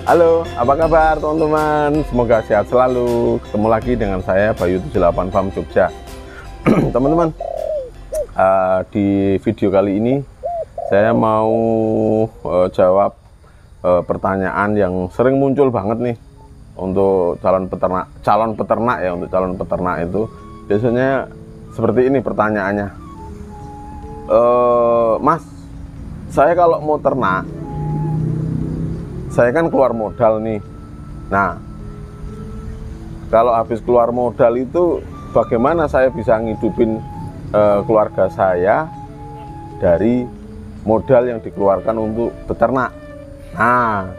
Halo, apa kabar teman-teman? Semoga sehat selalu. Ketemu lagi dengan saya Bayu 78 Farm Jogja. Teman-teman, di video kali ini saya mau jawab pertanyaan yang sering muncul banget nih untuk calon peternak ya. Untuk calon peternak itu biasanya seperti ini pertanyaannya. Mas, saya kalau mau ternak, saya kan keluar modal nih. Nah, kalau habis keluar modal itu bagaimana saya bisa ngidupin keluarga saya dari modal yang dikeluarkan untuk beternak? Nah,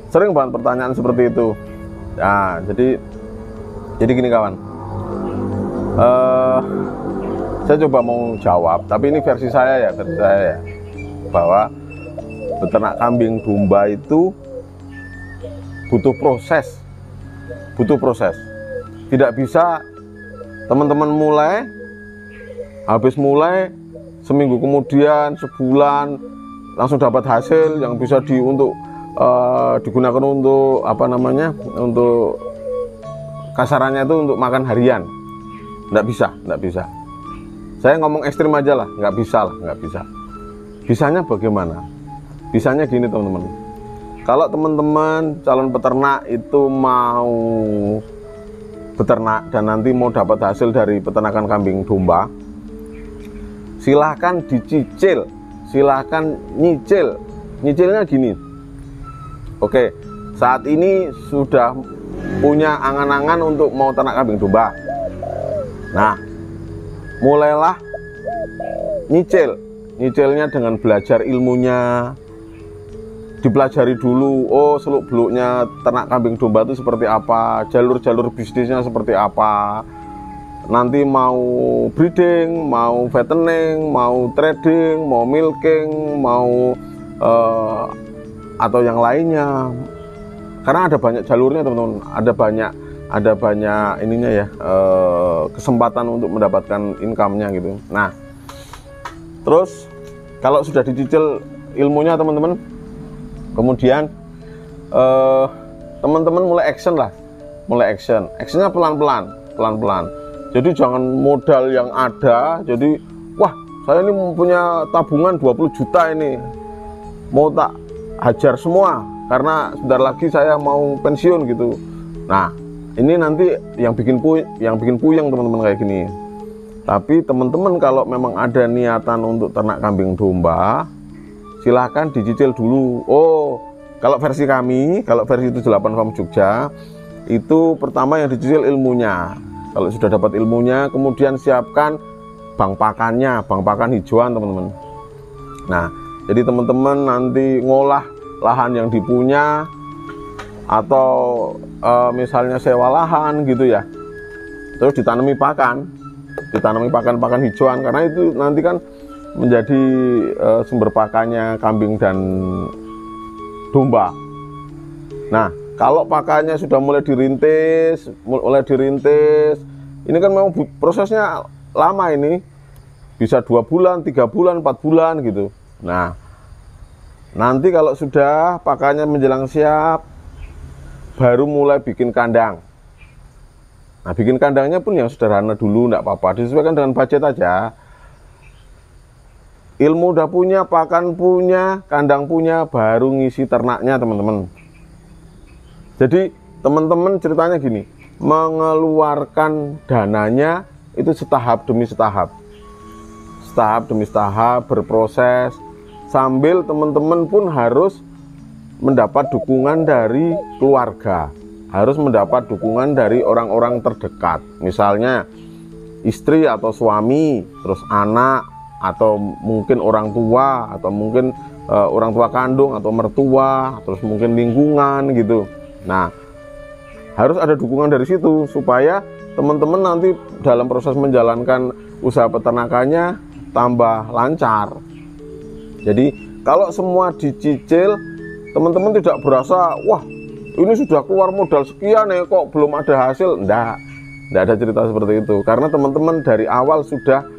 sering banget pertanyaan seperti itu. Nah, jadi gini kawan, saya coba mau jawab, tapi ini versi saya ya, bahwa beternak kambing domba itu butuh proses. Tidak bisa teman-teman habis mulai seminggu kemudian, sebulan langsung dapat hasil yang bisa digunakan untuk untuk kasarannya itu untuk makan harian. Nggak bisa. Saya ngomong ekstrim aja lah, nggak bisa. Bisanya bagaimana? Bisanya gini teman-teman, kalau teman-teman calon peternak itu mau beternak dan nanti mau dapat hasil dari peternakan kambing domba, silahkan dicicil, silahkan nyicilnya gini. Oke, saat ini sudah punya angan-angan untuk mau ternak kambing domba. Nah, mulailah nyicilnya dengan belajar ilmunya. Dipelajari dulu, oh seluk-beluknya ternak kambing domba itu seperti apa, jalur-jalur bisnisnya seperti apa, nanti mau breeding, mau fattening, mau trading, mau milking, mau atau yang lainnya. Karena ada banyak jalurnya teman-teman, ada banyak ininya ya, kesempatan untuk mendapatkan income-nya gitu. Nah, terus kalau sudah dicicil ilmunya teman-teman, kemudian teman-teman mulai actionnya pelan-pelan. Jadi jangan modal yang ada, jadi wah saya ini mempunyai tabungan 20 juta ini, mau tak hajar semua karena sebentar lagi saya mau pensiun gitu. Nah, ini nanti yang bikin puyeng teman-teman kayak gini. Tapi teman-teman kalau memang ada niatan untuk ternak kambing domba, silahkan dicicil dulu. Oh, kalau versi kami, kalau versi 78 Farm Jogja, itu pertama yang dicicil ilmunya. Kalau sudah dapat ilmunya, kemudian siapkan bank pakan hijauan teman-teman. Nah, jadi teman-teman nanti ngolah lahan yang dipunya, atau misalnya sewa lahan gitu ya, terus ditanami pakan hijauan, karena itu nanti kan menjadi sumber pakannya kambing dan domba. Nah, kalau pakannya sudah mulai dirintis, ini kan memang prosesnya lama, ini bisa 2 bulan, 3 bulan, 4 bulan gitu. Nah, nanti kalau sudah pakannya menjelang siap, baru mulai bikin kandang. Nah, bikin kandangnya pun yang sederhana dulu, enggak apa-apa, disesuaikan dengan budget aja. Ilmu udah punya, pakan punya, kandang punya, baru ngisi ternaknya teman-teman. Jadi teman-teman ceritanya gini, mengeluarkan dananya itu setahap demi setahap, berproses, sambil teman-teman pun harus mendapat dukungan dari keluarga, harus mendapat dukungan dari orang-orang terdekat, misalnya istri atau suami, terus anak, atau mungkin orang tua, atau mungkin orang tua kandung atau mertua, terus mungkin lingkungan gitu. Nah, harus ada dukungan dari situ supaya teman-teman nanti dalam proses menjalankan usaha peternakannya tambah lancar. Jadi kalau semua dicicil, teman-teman tidak berasa wah ini sudah keluar modal sekian ya kok belum ada hasil. Enggak ada cerita seperti itu, karena teman-teman dari awal sudah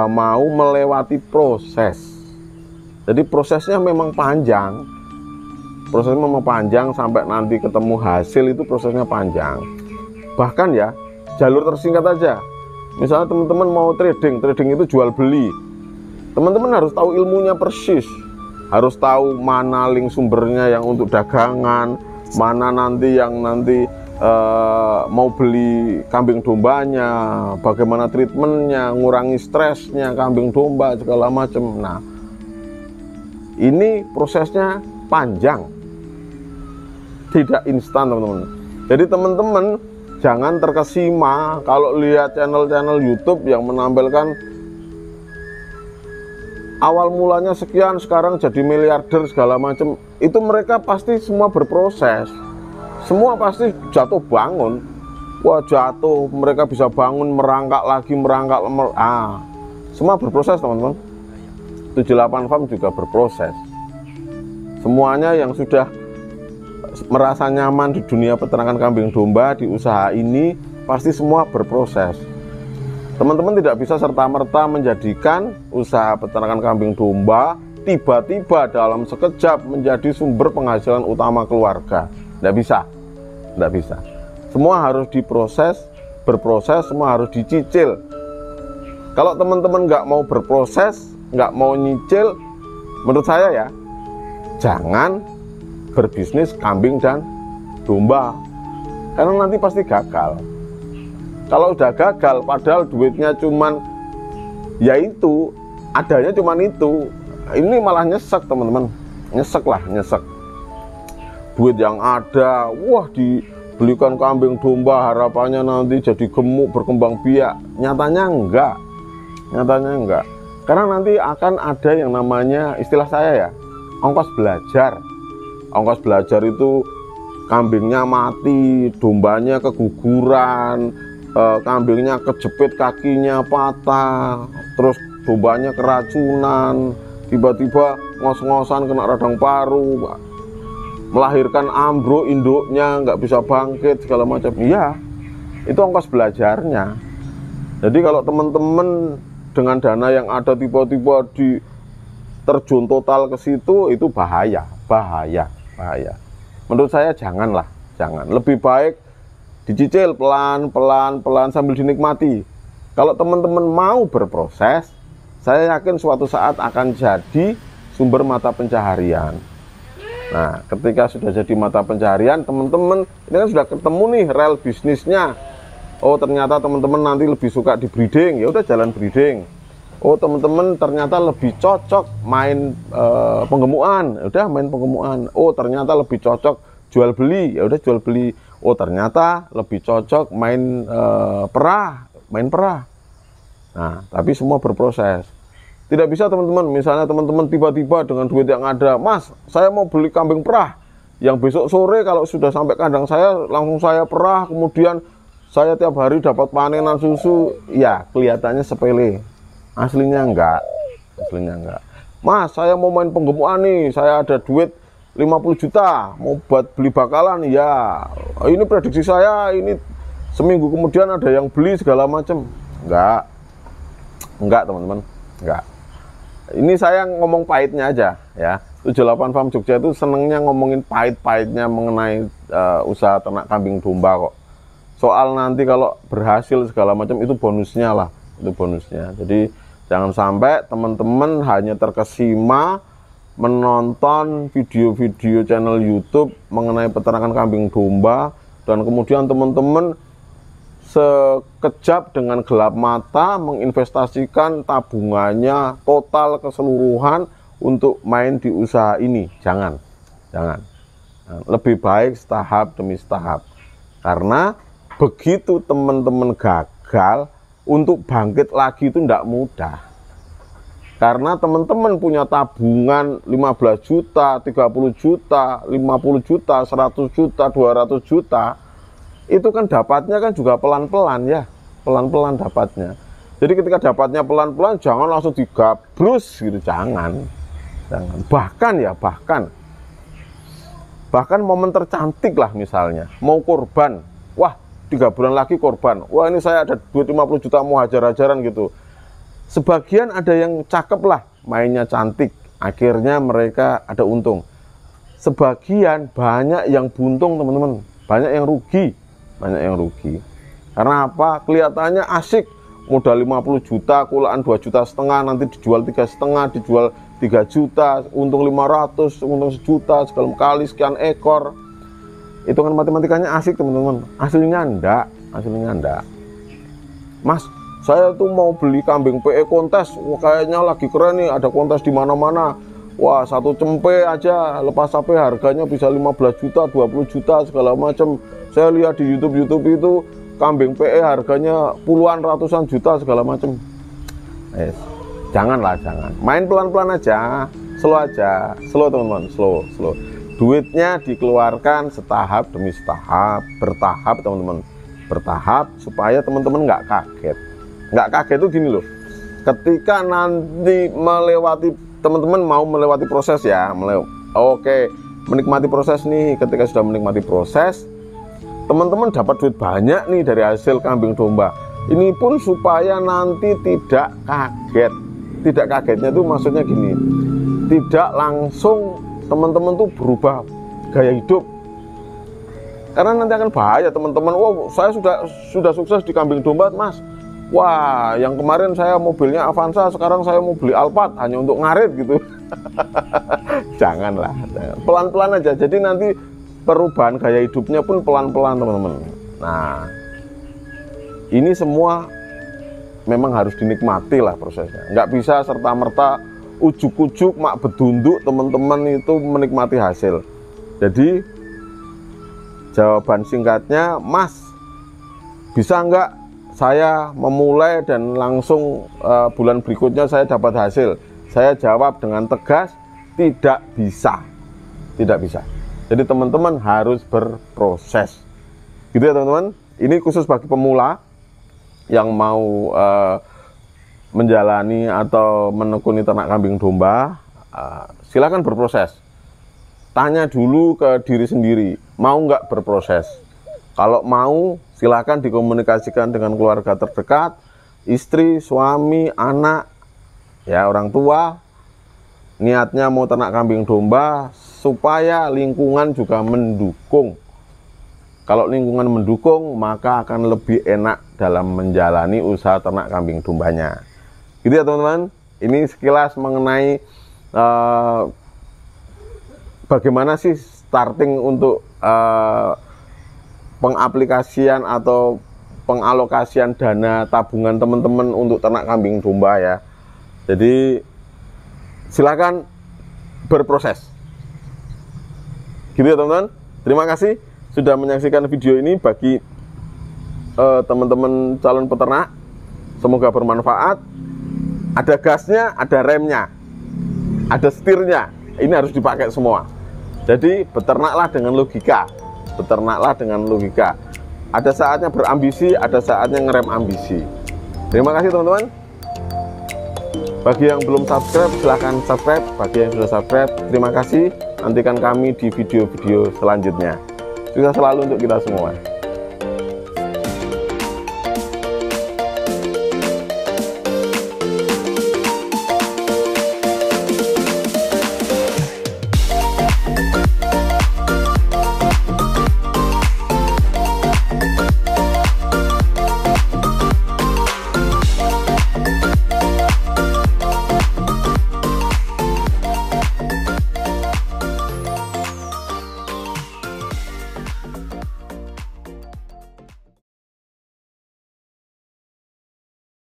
mau melewati proses. Jadi prosesnya memang panjang, prosesnya memang panjang, sampai nanti ketemu hasil itu prosesnya panjang. Bahkan ya jalur tersingkat aja, misalnya teman-teman mau trading itu jual beli, teman-teman harus tahu ilmunya persis, harus tahu mana link sumbernya yang untuk dagangan, mana nanti yang mau beli kambing dombanya, bagaimana treatmentnya, ngurangi stresnya kambing domba segala macam. Nah, ini prosesnya panjang, tidak instan teman-teman. Jadi teman-teman jangan terkesima kalau lihat channel-channel YouTube yang menampilkan awal mulanya sekian, sekarang jadi miliarder segala macam. Itu mereka pasti semua berproses, semua pasti jatuh bangun. Wah, jatuh, mereka bisa bangun, merangkak lagi, semua berproses teman-teman. 78 Farm juga berproses. Semuanya yang sudah merasa nyaman di dunia peternakan kambing domba, di usaha ini pasti semua berproses. Teman-teman tidak bisa serta-merta menjadikan usaha peternakan kambing domba tiba-tiba dalam sekejap menjadi sumber penghasilan utama keluarga. Tidak bisa. Semua harus diproses, berproses, semua harus dicicil. Kalau teman-teman nggak mau berproses, nggak mau nyicil, menurut saya ya, jangan berbisnis kambing dan domba, karena nanti pasti gagal. Kalau udah gagal, padahal duitnya cuman yaitu, adanya cuman itu, ini malah nyesek teman-teman, nyesek. Duit yang ada, wah dibelikan kambing domba, harapannya nanti jadi gemuk, berkembang biak. Nyatanya enggak, karena nanti akan ada yang namanya, istilah saya ya, ongkos belajar. Ongkos belajar itu kambingnya mati, dombanya keguguran, kambingnya kejepit, kakinya patah, terus dombanya keracunan, tiba-tiba ngos-ngosan kena radang paru, melahirkan ambruk, induknya nggak bisa bangkit segala macam. Iya, itu ongkos belajarnya. Jadi kalau teman-teman dengan dana yang ada tiba-tiba terjun total ke situ, itu bahaya. Menurut saya jangan. Lebih baik dicicil pelan-pelan sambil dinikmati. Kalau teman-teman mau berproses, saya yakin suatu saat akan jadi sumber mata pencaharian. Nah, ketika sudah jadi mata pencaharian, teman-teman ini kan sudah ketemu nih real bisnisnya. Oh, ternyata teman-teman nanti lebih suka di breeding, ya udah jalan breeding. Oh, teman-teman ternyata lebih cocok main penggemukan, ya udah main penggemukan. Oh, ternyata lebih cocok jual beli, ya udah jual beli. Oh, ternyata lebih cocok main perah. Nah, tapi semua berproses. Tidak bisa teman-teman, misalnya teman-teman tiba-tiba dengan duit yang ada, Mas, saya mau beli kambing perah, yang besok sore kalau sudah sampai kandang saya langsung saya perah, kemudian saya tiap hari dapat panenan susu. Ya, kelihatannya sepele. Aslinya enggak. Mas, saya mau main penggemukan nih, saya ada duit 50 juta mau buat beli bakalan. Ya, ini prediksi saya, ini seminggu kemudian ada yang beli segala macam. Enggak teman-teman, enggak. Ini saya ngomong pahitnya aja ya. 78 Farm Jogja itu senengnya ngomongin pahit-pahitnya mengenai usaha ternak kambing domba kok. Soal nanti kalau berhasil segala macam itu bonusnya lah, itu bonusnya. Jadi jangan sampai teman-teman hanya terkesima menonton video-video channel YouTube mengenai peternakan kambing domba, dan kemudian teman-teman sekejap dengan gelap mata menginvestasikan tabungannya total keseluruhan untuk main di usaha ini. Jangan. Lebih baik setahap demi setahap. Karena begitu teman-teman gagal, untuk bangkit lagi itu tidak mudah. Karena teman-teman punya tabungan 15 juta, 30 juta, 50 juta, 100 juta, 200 juta, itu kan dapatnya kan juga pelan-pelan ya, pelan-pelan dapatnya. Jadi ketika dapatnya pelan-pelan, jangan langsung digabrus gitu, jangan. Bahkan momen tercantik lah misalnya, mau korban, wah 3 bulan lagi korban, wah ini saya ada duit 50 juta mau hajar-hajaran gitu. Sebagian ada yang cakep lah, mainnya cantik, akhirnya mereka ada untung. sebagian banyak yang buntung teman-teman, banyak yang rugi. Karena apa? Kelihatannya asik, modal 50 juta, kulaan 2,5 juta, nanti dijual 3,5, dijual 3 juta, untung 500, untung 1 juta, segala kali sekian ekor. Itu kan matematikanya asik teman-teman. Hasilnya enggak. Mas, saya tuh mau beli kambing PE kontes, wah, kayaknya lagi keren nih, ada kontes di mana-mana. Wah, 1 cempe aja lepas sampai harganya bisa 15 juta, 20 juta, segala macam. Saya lihat di YouTube itu kambing PE harganya puluhan ratusan juta segala macam. Jangan. Main pelan-pelan aja, slow teman-teman, slow. Duitnya dikeluarkan setahap demi setahap, bertahap teman-teman, bertahap supaya teman-teman nggak kaget. Nggak kaget itu gini loh, ketika nanti teman-teman mau melewati proses ya, oke, menikmati proses nih. Ketika sudah menikmati proses, teman-teman dapat duit banyak nih dari hasil kambing domba. Ini pun supaya nanti tidak kaget. Tidak kagetnya itu maksudnya gini, tidak langsung teman-teman tuh berubah gaya hidup. Karena nanti akan bahaya teman-teman. Wow, saya sudah sukses di kambing domba, Mas. Wah, yang kemarin saya mobilnya Avanza, sekarang saya mau beli Alphard hanya untuk ngarit gitu. Janganlah, pelan-pelan aja. Jadi nanti perubahan gaya hidupnya pun pelan-pelan teman-teman. Nah, ini semua memang harus dinikmati lah prosesnya. Nggak bisa serta-merta ujuk-ujuk mak bedunduk teman-teman itu menikmati hasil. Jadi jawaban singkatnya, Mas, bisa nggak saya memulai dan langsung bulan berikutnya saya dapat hasil? Saya jawab dengan tegas, tidak bisa. Jadi teman-teman harus berproses. Gitu ya teman-teman. Ini khusus bagi pemula yang mau menjalani atau menekuni ternak kambing domba. Silakan berproses. Tanya dulu ke diri sendiri, mau nggak berproses? Kalau mau, silakan dikomunikasikan dengan keluarga terdekat, istri, suami, anak, ya orang tua. Niatnya mau ternak kambing domba supaya lingkungan juga mendukung. Kalau lingkungan mendukung, maka akan lebih enak dalam menjalani usaha ternak kambing dombanya. Gitu ya teman-teman. Ini sekilas mengenai bagaimana sih starting untuk pengaplikasian atau pengalokasian dana tabungan teman-teman untuk ternak kambing domba ya. Jadi silakan berproses. Gitu ya teman-teman. Terima kasih sudah menyaksikan video ini. Bagi teman-teman calon peternak, semoga bermanfaat. Ada gasnya, ada remnya, ada setirnya. Ini harus dipakai semua. Jadi beternaklah dengan logika. Ada saatnya berambisi, ada saatnya ngerem ambisi. Terima kasih teman-teman. Bagi yang belum subscribe, silahkan subscribe. Bagi yang sudah subscribe, terima kasih. Nantikan kami di video-video selanjutnya. Sukses selalu untuk kita semua.